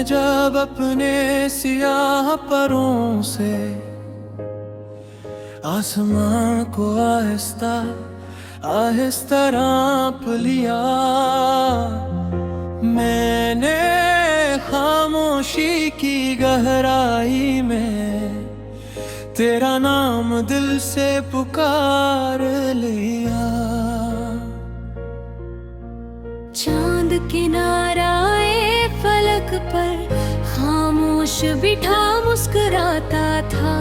जब अपने सियाह परों से आसमां को आहिस्ता आहिस्ता रांप लिया, मैंने खामोशी की गहराई में तेरा नाम दिल से पुकार लिया। चांद किनाराए फलक पर खामोश बिठा मुस्कुराता था,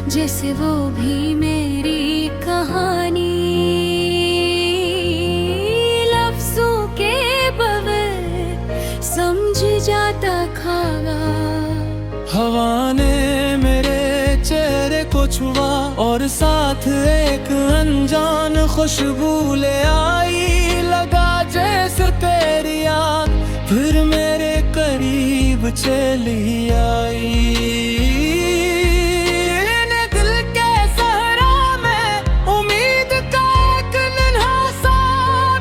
जैसे वो भी मेरी कहानी लफ्जों के बगैर समझ जाता खागा। हवा ने मेरे चेहरे को छुआ और साथ एक अनजान खुशबू ले आई, लगा जैसे तेरी याद फिर मेरे करीब चली आई। दिल के सहरा में उम्मीद का एक नन्हा सा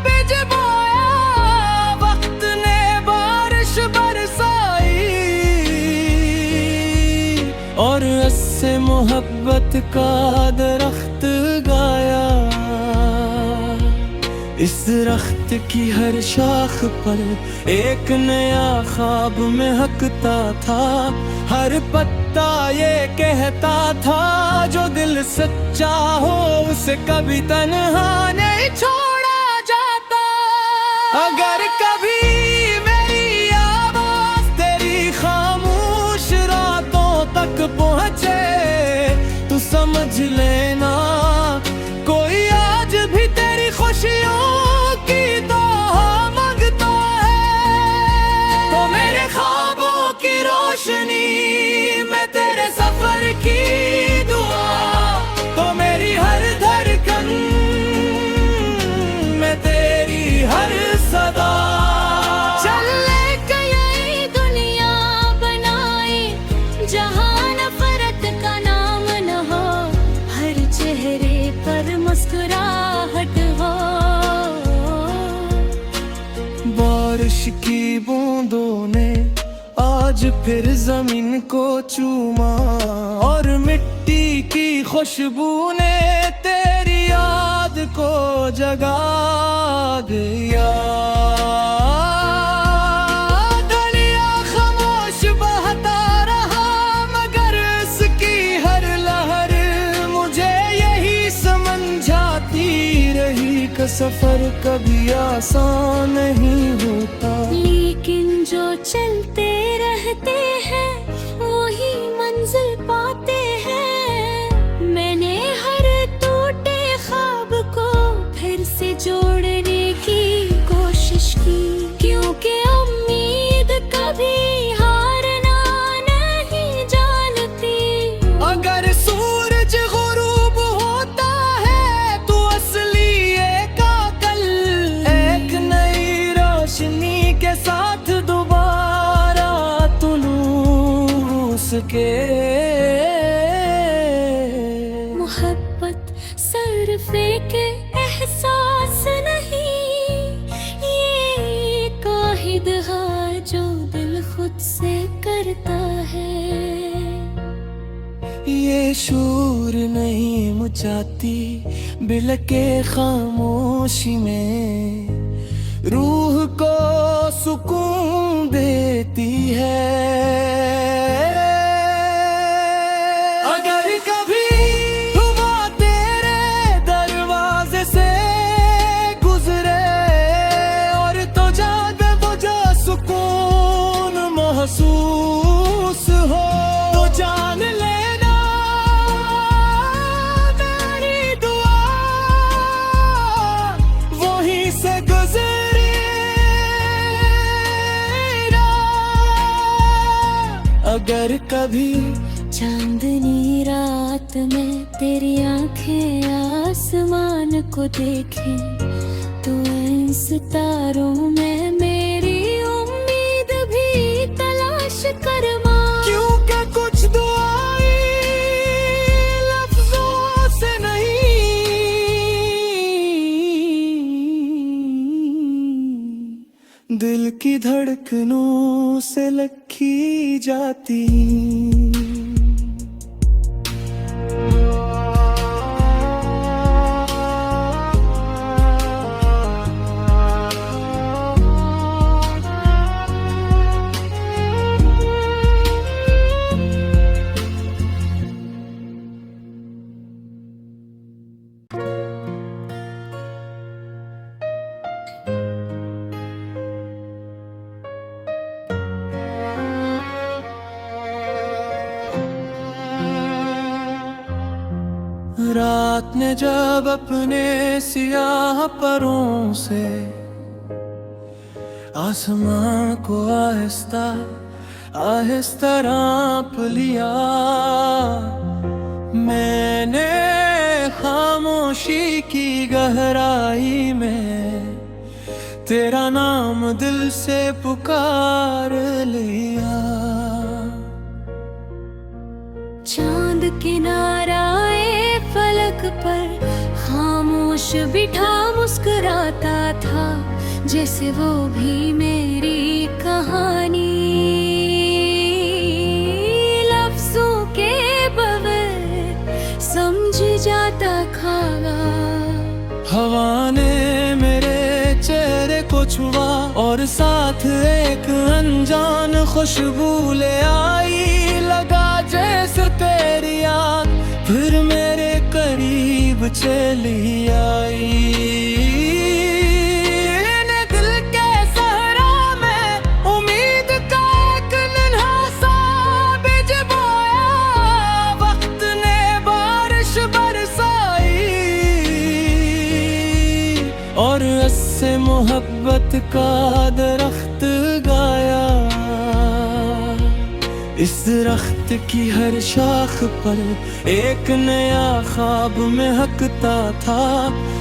बीज बोया, वक्त ने बारिश बरसाई और उससे मोहब्बत का दरख्त गाया। इस दरख्त की हर शाख पर एक नया ख्वाब महकता था, हर पत्ता ये कहता था जो दिल सच्चा हो उसे कभी तन्हा नहीं छोड़ा जाता। अगर कभी मेरी आवाज तेरी खामोश रातों तक पहुंचे तो समझ लेना कोई आज भी तेरी खुशियों की दुआ मांगता है। तो मेरे ख्वाबों की रोशनी मैं तेरे सफर की दुआ, तो मेरी हर धड़कन मैं तेरी हर सदा। चल लेके यही दुनिया बनाए जहां नफरत का नाम न हो, हर चेहरे पर मुस्कुराहट हो। बारिश की बूंदों ने आज फिर जमीन को चूमा और मिट्टी की खुशबू ने तेरी याद को जगा दिया। दरिया खामोश बहता रहा मगर उसकी हर लहर मुझे यही समझाती रही कि सफर कभी आसान नहीं होता, लेकिन जो चलते रहते हैं वही मंजिल पाते हैं। मैंने हर टूटे ख्वाब को फिर से जोड़ने की कोशिश की, क्योंकि उम्मीद कभी हारना नहीं जानती। अगर सूरज गुरूब होता है तो असली एक कल एक नई रोशनी के साथ दोबारा तुलू सके। मोहब्बत सर फेंके एहसास नहीं, ये काहिद है जो दिल खुद से करता है। ये शूर नहीं मचाती बिलके खामोशी में, रूह को सुकून देती है। अगर कभी हुआ तेरे दरवाजे से गुजरे और तो जागे वो जो सुकून महसूस हो, तो जान लेना मेरी दुआ वहीं से गुजरी। अगर कभी चांदनी रात में तेरी आंखें आसमान को देखें तो इन सितारों में मेरी उम्मीद भी तलाश कर मां। क्योंकि कुछ दुआएं लफ्जों से नहीं दिल की धड़कनों से लखी जाती। रात ने जब अपने सियाह परों से आसमां को आहिस्ता आहिस्ता रांप लिया, मैंने खामोशी की गहराई में तेरा नाम दिल से पुकार लिया। चांद किनारा फलक पर खामोश बिठा मुस्कुराता था, जैसे वो भी मेरी कहानी लफ्जों के बगैर समझ जाता खागा। हवा ने मेरे चेहरे को छुआ और साथ एक अनजान खुशबू ले आई, लगा जैसे तेरी याद फिर मेरे करीब चली आई। दिल के सहरा में उम्मीद का एक नन्हा सा बीज बोया, वक्त ने बारिश बरसाई और उससे मोहब्बत का दरख्त गाया। इस दरख्त की हर शाख पर एक नया ख्वाब महकता था,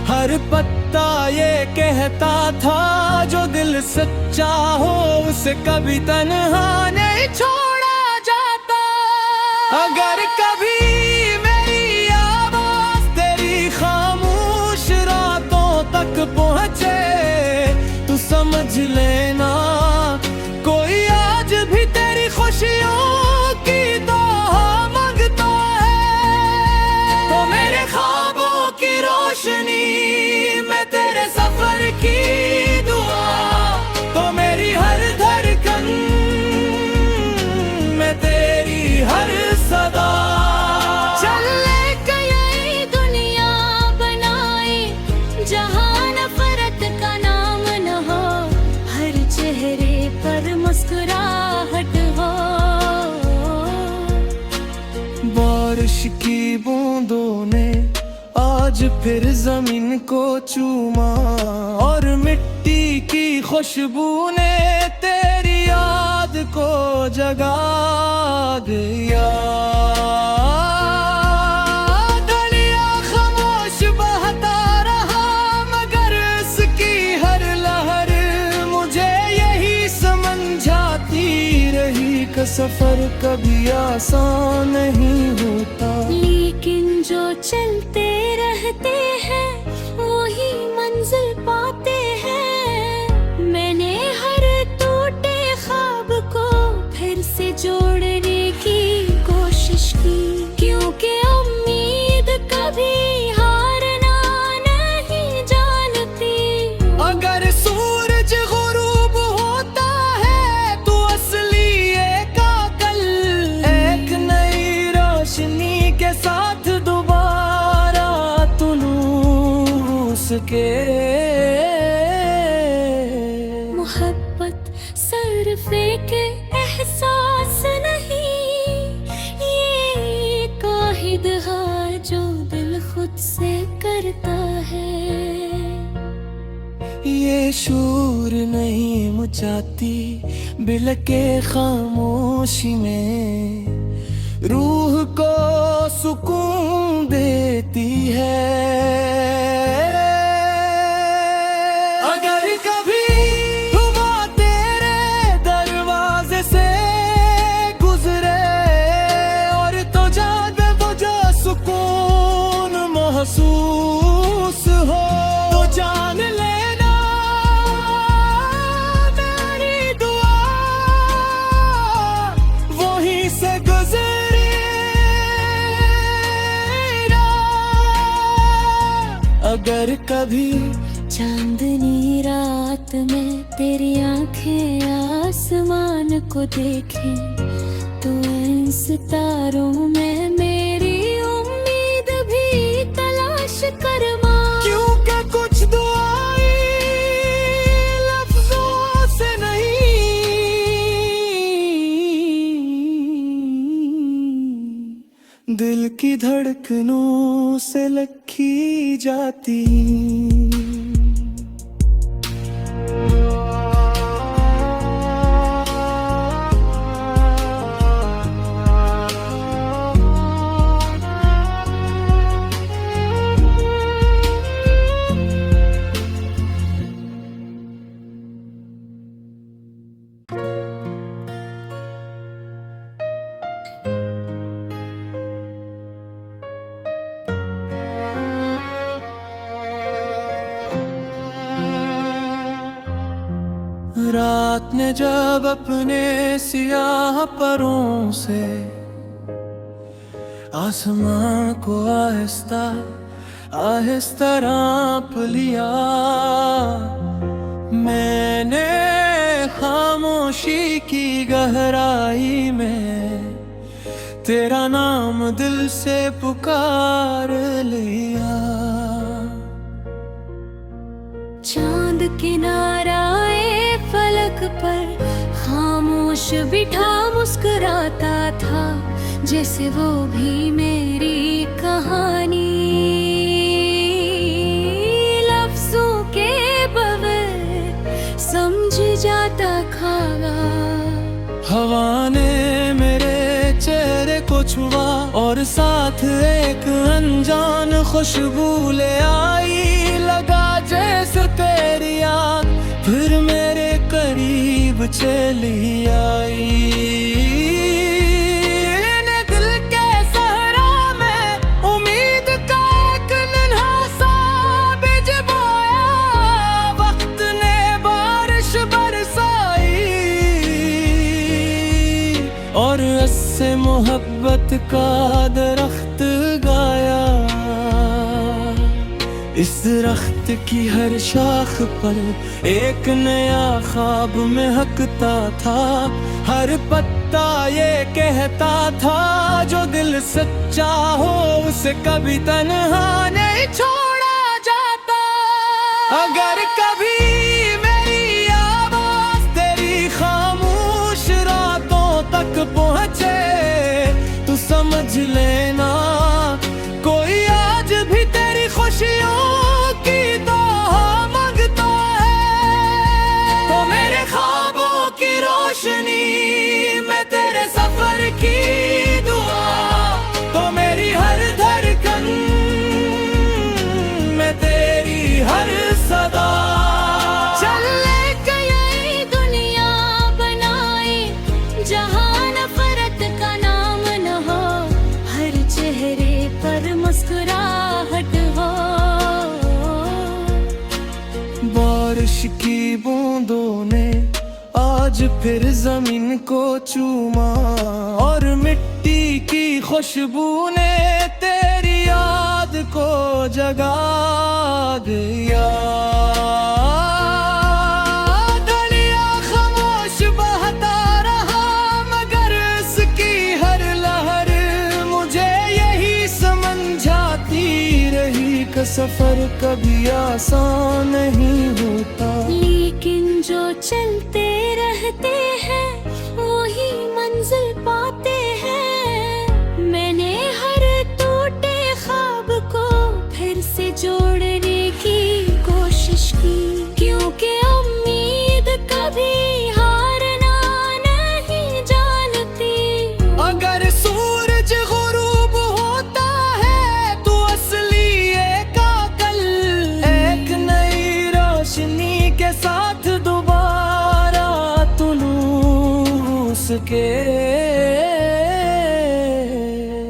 हर पत्ता ये कहता था जो दिल सच्चा हो उसे कभी तन्हा नहीं छोड़ा जाता। अगर कभी मेरी आवाज तेरी खामोश रातों तक पहुंचे तो समझ लेना कोई आज भी तेरी खुशियों की दुआ मांगता है। तो मेरे ख्वाबों की रोशनी में तेरे सफर की दुआ, तो मेरी हर धड़कन में तेरी हर सदा। चल लेके यही दुनिया बनाई जहां नफरत का नाम न हो, हर चेहरे पर मुस्कुराहट हो। बारिश की बूंदों ने आज फिर जमीन को चूमा और मिट्टी की खुशबू ने तेरी याद को जगा दिया। दरिया खामोश बहता रहा मगर उसकी हर लहर मुझे यही समझाती रही कि सफर कभी आसान नहीं होता, लेकिन जो चलते रहते हैं वही मंजिल पाते हैं। मैंने हर टूटे ख्वाब को फिर से जोड़ने की कोशिश की, क्योंकि उम्मीद कभी हारना नहीं जानती। अगर सूरज गुरूब होता है तो असली एक कल एक नई रोशनी के साथ दोबारा तुलू सके। मोहब्बत सरफे के एहसास नहीं, ये काहिद है जो दिल खुद से करता है। ये शूर नहीं मचाती बिलके खामोशी में, रूह को सुकून देती है। अगर कभी हुआ तेरे दरवाजे से गुजरे और तो जाने वो जो सुकून महसूस हो, तो जान लेना मेरी दुआ अगर कभी चांदनी रात में तेरी आंखें आसमान को देखें तो इन सितारों में मेरी उम्मीद भी तलाश कर मां। क्योंकि कुछ दुआएं लफ्जों से नहीं, दिल की धड़कनों से लिखी जाती। रात ने जब अपने सियाह परों से आसमां को आहिस्ता आहिस्ता रांप लिया, मैंने खामोशी की गहराई में तेरा नाम दिल से पुकार लिया। चांद किनारा फलक पर खामोश बिठा मुस्कुराता था, जैसे वो भी मेरी कहानी लफ्जों के बगैर समझ जाता खागा। हवा ने मेरे चेहरे को छुआ और साथ एक अनजान खुशबू ले आई, लगा जैसे तेरी याद फिर मेरे करीब चली आई। दिल के सहरा में उम्मीद का एक नन्हा सा बीज बोया, वक्त ने बारिश बरसाई और उससे मोहब्बत का दरख्त गाया। इस दरख्त की हर शाख पर एक नया ख्वाब महकता था, हर पत्ता ये कहता था जो दिल सच्चा हो उसे कभी तन्हा नहीं छोड़ा जाता। अगर कभी मेरी आवाज तेरी खामोश रातों तक पहुंचे तो समझ लेना कोई आज भी तेरी खुशियों की दुआ मांगता है। तो मेरे ख्वाबों की रोशनी में तेरे सफर की दुआ, तो मेरी हर धड़कन में तेरी हर सदा। चल लेके यही दुनिया बनाई जहां नफरत का नाम न हो, हर चेहरे पर मुस्कुराहट हो। बारिश की बूंदों ने आज फिर जमीन को चूमा और मिट्टी की खुशबू ने तेरी याद को जगा दिया। दरिया खामोश बहता रहा मगर उसकी हर लहर मुझे यही समझाती रही कि सफर कभी आसान नहीं होता, लेकिन जो चलते रहते हैं वही मंजिल पाते हैं। मैंने हर टूटे ख्वाब को फिर से जोड़ने की कोशिश की, क्योंकि उम्मीद कभी हारना नहीं जानती। अगर सूरज गुरूब होता है तो असली एक कल एक नई रोशनी के साथ दोबारा तुलू सके।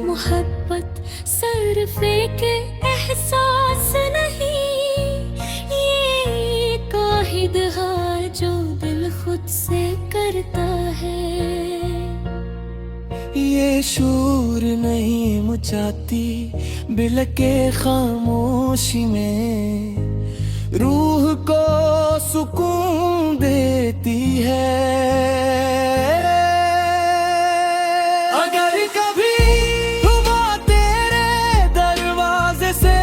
मोहब्बत सिर्फ एक एहसास नहीं, ये काहिद है जो दिल खुद से करता है। ये शोर नहीं मचाती बिलके खामोशी में, रूह को सुकून देती है। अगर कभी हुआ तेरे दरवाजे से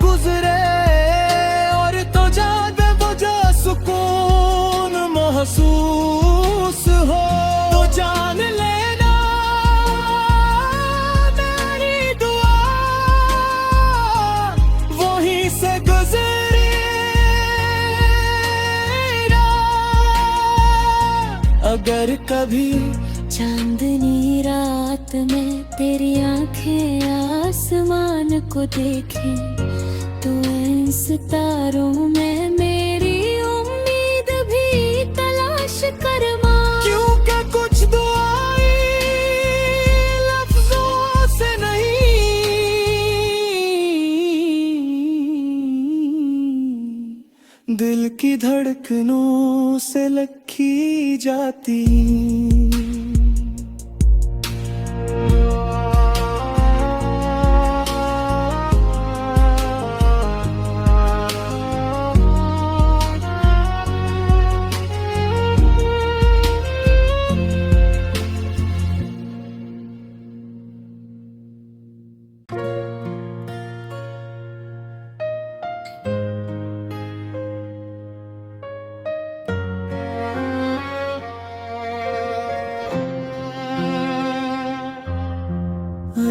गुजरे और तो जाग बुझा सुकून महसूस हो, तो जान लेना मेरी दुआ वहीं से गुजरी। अगर कभी चांदनी रात में तेरी आंखें आसमान को देखें, तो इन सितारों में मेरी उम्मीद भी तलाश कर मां। क्योंकि कुछ दुआएं लफ्जों से नहीं, दिल की धड़कनों से लिखी जाती।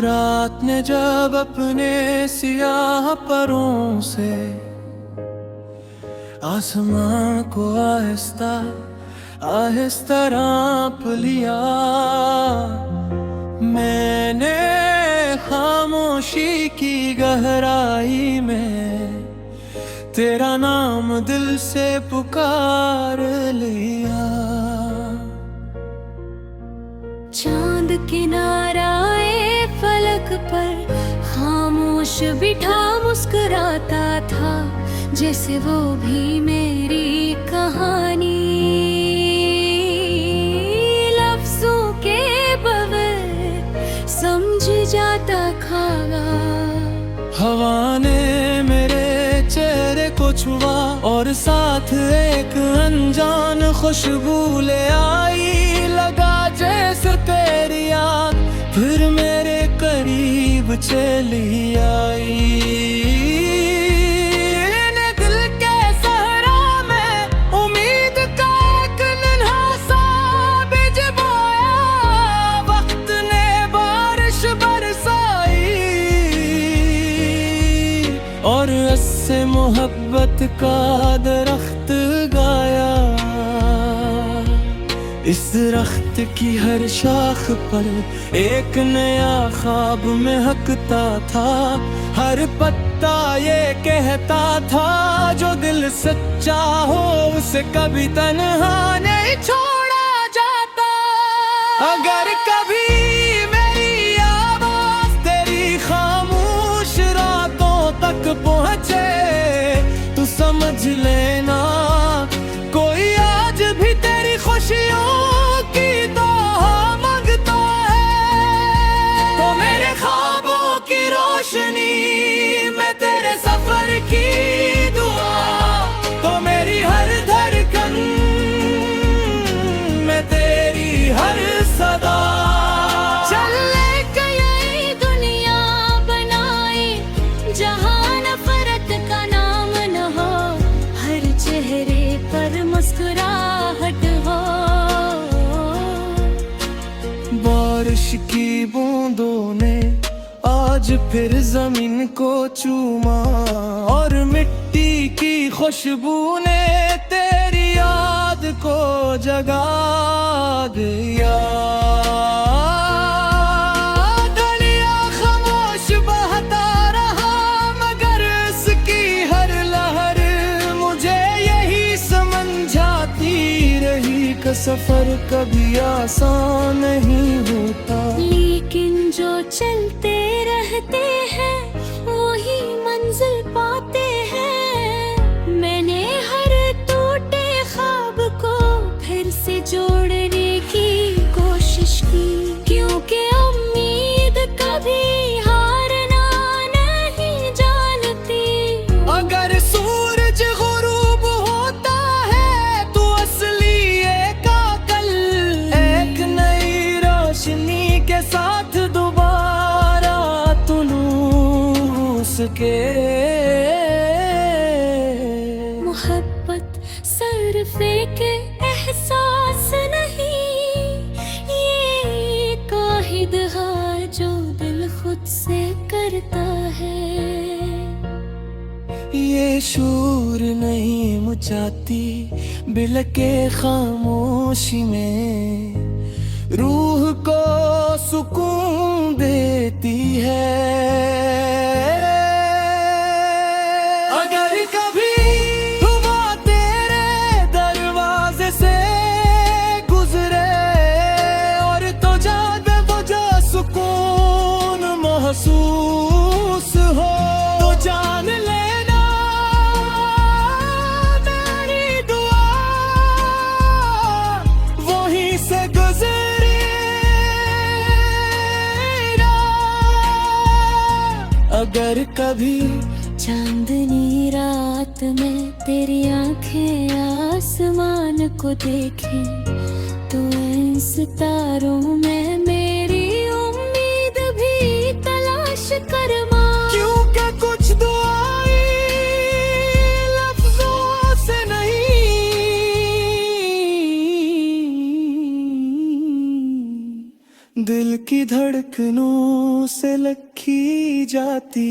रात ने जब अपने सियाह परों से आसमां को आहिस्ता आहिस्ता रांप लिया, मैंने खामोशी की गहराई में तेरा नाम दिल से पुकार लिया। चांद किनाराए फलक पर खामोश बिठा मुस्कुराता था, जैसे वो भी मेरी कहानी लफ्जों के बगैर समझ जाता खागा। हवा ने मेरे चेहरे को छुआ और साथ एक अनजान खुशबू ले आई, लगा जैसे तेरी याद फिर मेरे करीब चली आई। दिल के सहरा में उम्मीद का एक नन्हा सा बीज बोया, वक्त ने बारिश बरसाई और उससे मोहब्बत का दरख्त गाया। इस दरख्त की हर शाख पर एक नया ख्वाब महकता था, हर पत्ता ये कहता था जो दिल सच्चा हो उसे कभी तन्हा नहीं छोड़ा जाता। अगर कभी मेरी आवाज तेरी खामोश रातों तक पहुंचे, तो समझ लेना कोई आज भी तेरी खुशियों की दुआ मांगता है। तो मेरे ख्वाबों की रोशनी में तेरे सफर की दुआ, तो मेरी हर धड़कन में तेरी हर सदा। चलने का यही दुनिया बनाई जहां नफरत का नाम न हो, हर चेहरे पर मुस्कुराहट हो। बारिश की बूंदों ने आज फिर जमीन को चूमा और मिट्टी की खुशबू ने तेरी याद को जगा दिया। दरिया खामोश बहता रहा मगर उसकी हर लहर मुझे यही समझाती रही कि सफर कभी आसान नहीं होता, लेकिन जो चलते रहते हैं वही मंजिल पाते हैं। मैंने हर टूटे ख्वाब को फिर से जोड़ने की कोशिश की, क्यों सके। मोहब्बत सरफे के एहसास नहीं, ये काहिद है जो दिल खुद से करता है। ये शूर नहीं मचाती बिलके खामोशी में, रूह को सुकून देती है। अगर कभी हुआ तेरे दरवाजे से गुजरे और तो जाग बुझा सुकून महसूस हो, तो जान लेना मेरी दुआ वहीं से गुजरी ना। अगर कभी चांदनी रात में तेरी आंखें आसमान को देखें, तो इन सितारों में मेरी उम्मीद भी तलाश कर मां। क्योंकि कुछ दुआएं लफ्जों से नहीं, दिल की धड़कनों से लिखी जाती।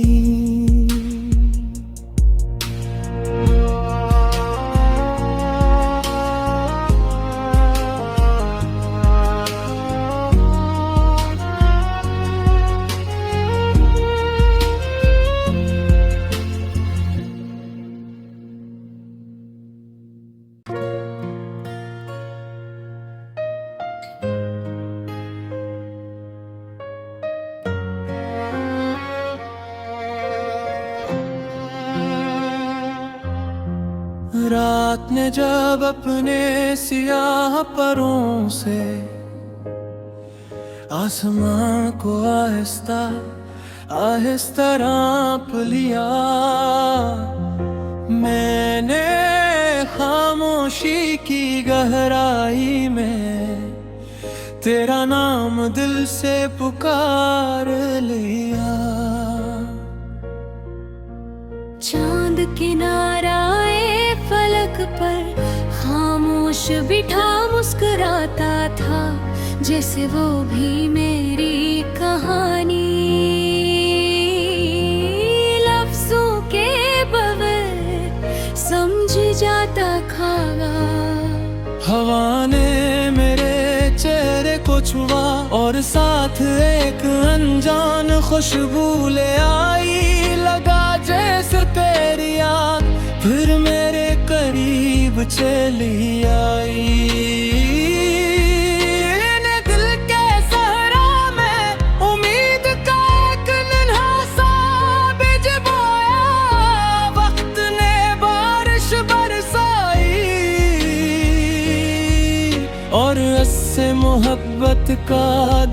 रात ने जब अपने सियाह परों से आसमां को आहिस्ता आहिस्ता रांप लिया, मैंने खामोशी की गहराई में तेरा नाम दिल से पुकार लिया। चांद किनाराए फलक पर खामोश बिठा मुस्कुराता था, जैसे वो भी मेरी कहानी लफ्जों के बगैर समझ जाता खागा। हवा ने मेरे चेहरे को छुआ और साथ एक अनजान खुशबू ले आई, लगा जैसे तेरी याद फिर मेरे करीब चली आई। दिल के सहरा में उम्मीद का एक नन्हा सा बीज बोया, वक्त ने बारिश बरसाई और उससे मोहब्बत का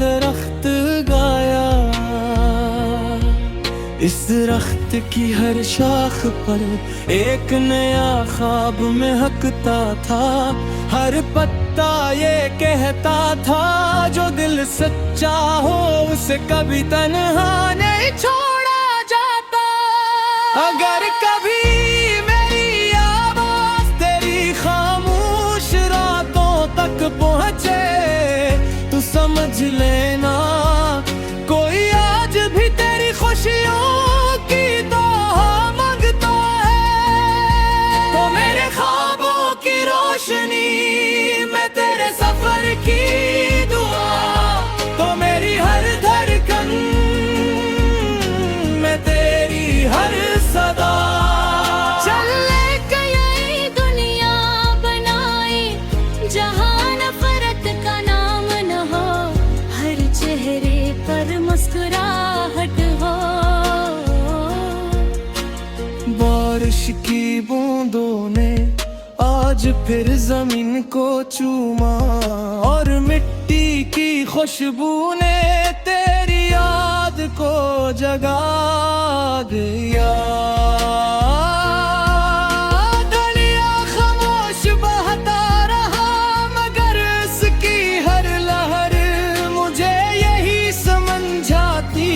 दरख्त गाया। इस दरख्त की हर शाख पर एक नया ख्वाब महकता था, हर पत्ता ये कहता था जो दिल सच्चा हो उसे कभी तन्हा नहीं छोड़ा जाता। अगर कभी मेरी आवाज तेरी खामोश रातों तक पहुंचे, तो समझ लेना कोई आज भी तेरी खुशियों की दुआ मांगता है। तो मेरे ख्वाबों की रोशनी में तेरे सफर की दुआ, तो मेरी हर धड़कन में तेरी हर सदा। चल लेके यही दुनिया बनाई जहां नफरत का नाम न हो, हर चेहरे पर मुस्कुराहट हो। बारिश की बूंदों ने आज फिर जमीन को चूमा और मिट्टी की खुशबू ने तेरी याद को जगा दिया। दरिया खामोश बहता रहा मगर उसकी हर लहर मुझे यही समझाती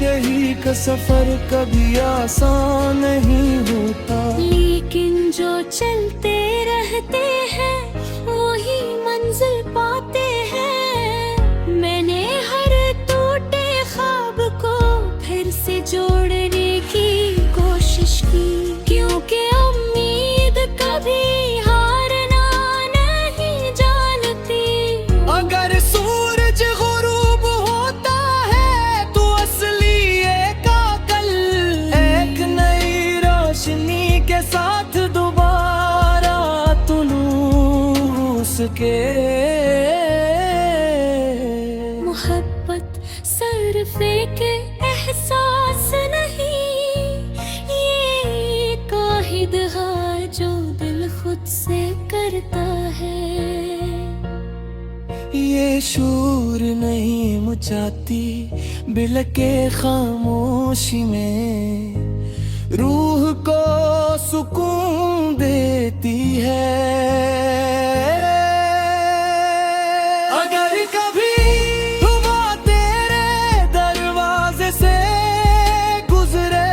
रही। का सफर कभी आसान नहीं होता, लेकिन जो चलते रहते हैं वही मंजिल पाते हैं। मैंने हर टूटे ख्वाब को फिर से जोड़ने की कोशिश की, क्योंकि उम्मीद कभी हारना नहीं जानती। अगर सूरज गुरूब होता है तो असली एक कल, एक नई रोशनी के साथ दोबारा तुलूस के। मोहब्बत सिर्फ एक एहसास नहीं, ये एक वाहिद है जो दिल खुद से करता है। ये शूर नहीं मचाती बिलके खामोशी में, रूह को सुकून देती है। अगर कभी हुआ तेरे दरवाजे से गुजरे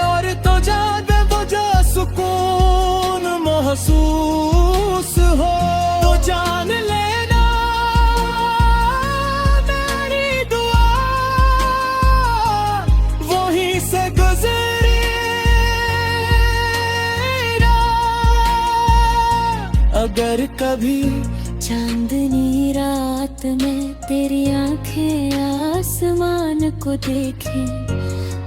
और तो जाद बजा सुकून महसूस हो, तो जान लेना मेरी दुआ वहीं से गुजरी ना। अगर कभी चांदनी रात में तेरी आंखें आसमान को देखें,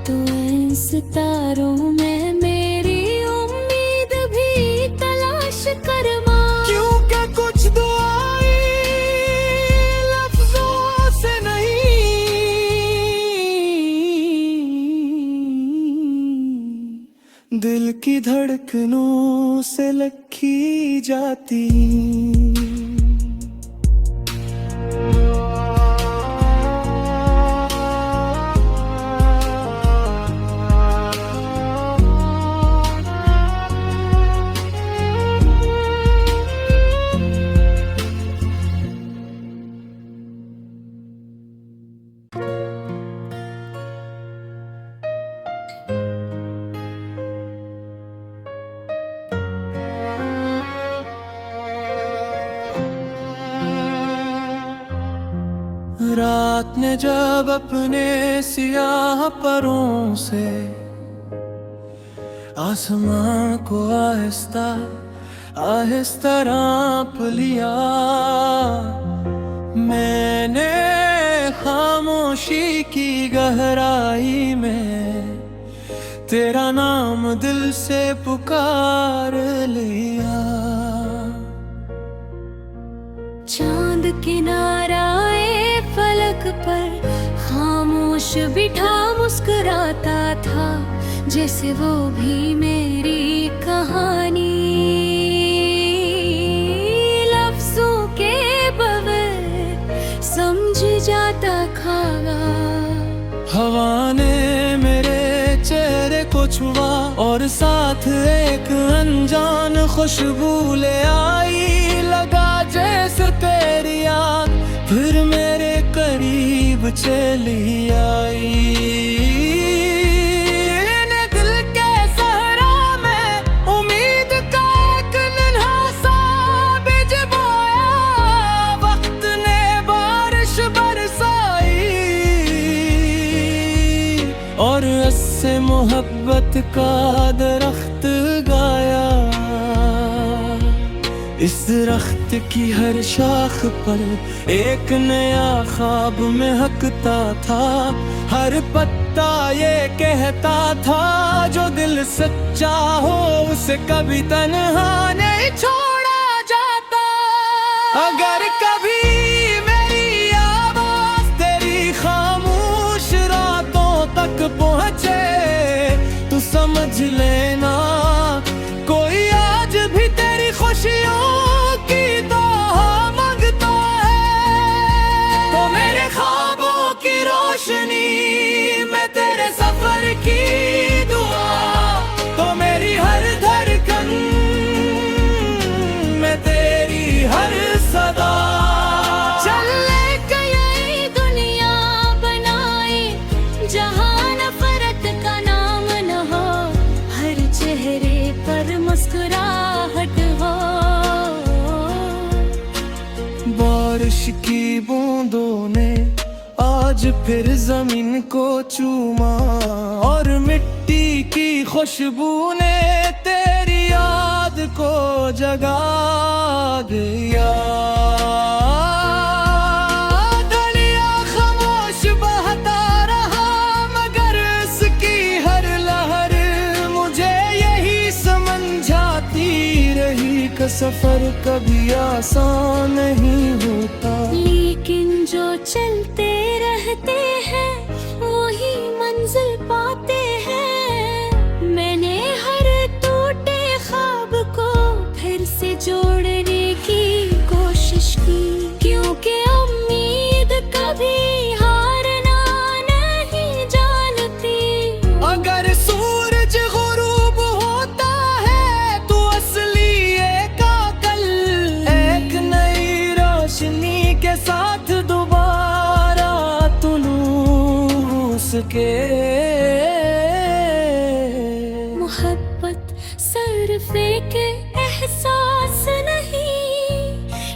तो इन सितारों में मेरी उम्मीद भी तलाश कर मां। क्योंकि कुछ दुआएं लफ्जों से नहीं, दिल की धड़कनों से लिखी जाती। रात ने जब अपने सियाह परों से आसमां को आहिस्ता आहिस्ता रांप लिया, मैंने खामोशी की गहराई में तेरा नाम दिल से पुकार लिया। चांद किनाराए फलक पर खामोश बिठा मुस्कुराता था, जैसे वो भी मेरी कहानी लफ्जों के बगैर समझ जाता खागा। हवा ने मेरे चेहरे को छुआ और साथ एक अनजान खुशबू ले आई, लगा जैसे तेरी याद फिर मेरे करीब चली आई। दिल के सहरा में उम्मीद का एक नन्हा सा बीज बोया, वक्त ने बारिश बरसाई और उससे मोहब्बत का दरख्त गाया। इस दरख्त की हर शाख पर एक नया ख्वाब महकता था, हर पत्ता ये कहता था जो दिल सच्चा हो उसे कभी तन्हा नहीं छोड़ा जाता। अगर कभी मेरी आवाज तेरी खामोश रातों तक पहुँचे तो समझ लेना कोई आज भी तेरी खुशियों की दुआ मांगता है। तो मेरे ख्वाबों की रोशनी में तेरे सफर की दुआ, तो मेरी हर धड़कन में तेरी हर सदा। चल ले गई दुनिया बनाई जहां आज फिर जमीन को चूमा और मिट्टी की खुशबू ने तेरी याद को जगा दिया। दरिया खामोश बहता रहा मगर इसकी हर लहर मुझे यही समझाती रही कि सफर कभी आसान नहीं होता। लेकिन जो चलते रहते हैं वही मंजिल पाते हैं। मैंने हर टूटे ख्वाब को फिर से जोड़ने की कोशिश की, क्योंकि उम्मीद कभी हारना नहीं जानती। अगर सूरज गुरूब होता है तो असली एक कल एक नई रोशनी के साथ दोबारा तुलूस के। मोहब्बत सिर्फ एक एहसास नहीं,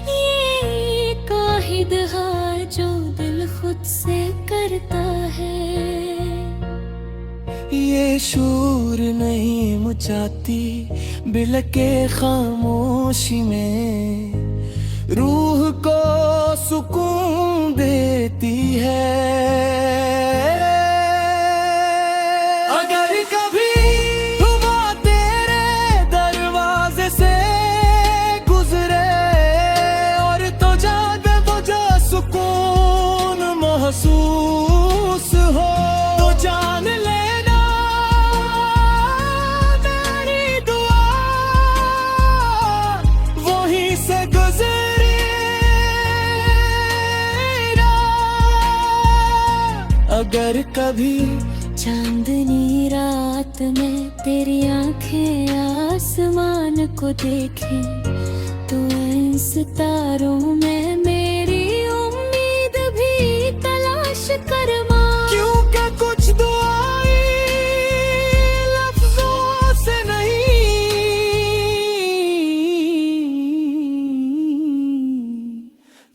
ये एक आहिद है जो दिल खुद से करता है। ये शूर नहीं मचाती बिलके खामोशी में, रूह को सुकून देती है। अगर कभी हुआ तेरे दरवाजे से गुजरे और तो जागे वो जो सुकून महसूस हो, तो जान लेना मेरी दुआ वहीं से गुजरी ना। अगर कभी चांदनी रात में तेरी आंखें आसमान को देखें तो इन सितारों में मेरी उम्मीद भी तलाश कर मां। क्योंकि कुछ दुआएं लफ्जों से नहीं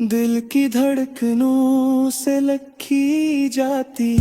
दिल की धड़कनों से लिखी जाती।